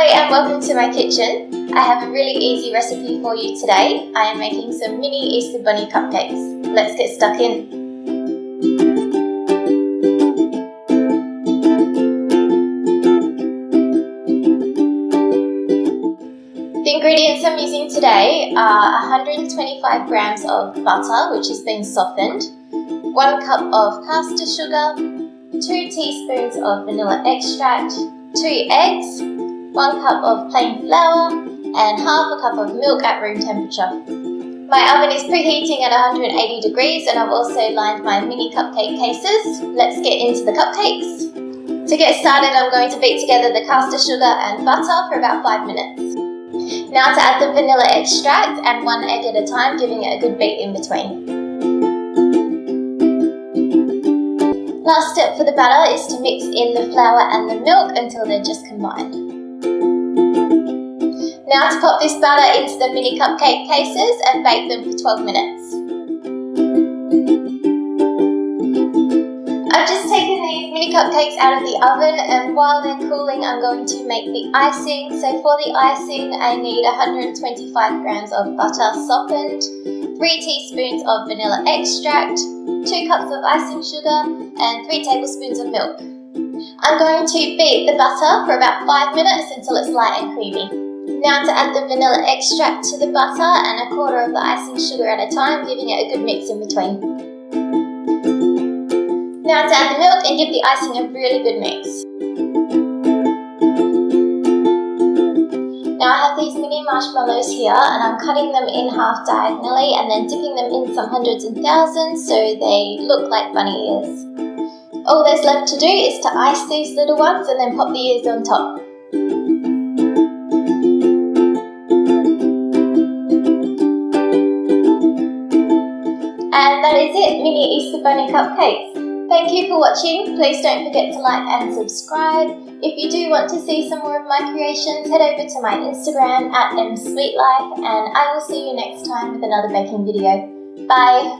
and welcome to my kitchen. I have a really easy recipe for you today. I am making some mini Easter bunny cupcakes. Let's get stuck in. The ingredients I'm using today are 125 grams of butter, which has been softened, 1 cup of caster sugar, 2 teaspoons of vanilla extract, 2 eggs, 1 cup of plain flour, and half a cup of milk at room temperature. My oven is preheating at 180 degrees and I've also lined my mini cupcake cases. Let's get into the cupcakes. To get started, I'm going to beat together the caster sugar and butter for about 5 minutes. Now to add the vanilla extract, and 1 egg at a time, giving it a good beat in between. Last step for the batter is to mix in the flour and the milk until they're just combined. Now to pop this batter into the mini cupcake cases and bake them for 12 minutes. I've just taken these mini cupcakes out of the oven, and while they're cooling I'm going to make the icing. So for the icing I need 125 grams of butter softened, 3 teaspoons of vanilla extract, 2 cups of icing sugar and 3 tablespoons of milk. I'm going to beat the butter for about 5 minutes until it's light and creamy. Now to add the vanilla extract to the butter and 1/4 of the icing sugar at a time, giving it a good mix in between. Now to add the milk and give the icing a really good mix. Now I have these mini marshmallows here and I'm cutting them in half diagonally and then dipping them in some hundreds and thousands so they look like bunny ears. All there's left to do is to ice these little ones and then pop the ears on top. And that is it, mini Easter bunny cupcakes. Thank you for watching. Please don't forget to like and subscribe. If you do want to see some more of my creations, head over to my Instagram at msweetlife, and I will see you next time with another baking video. Bye!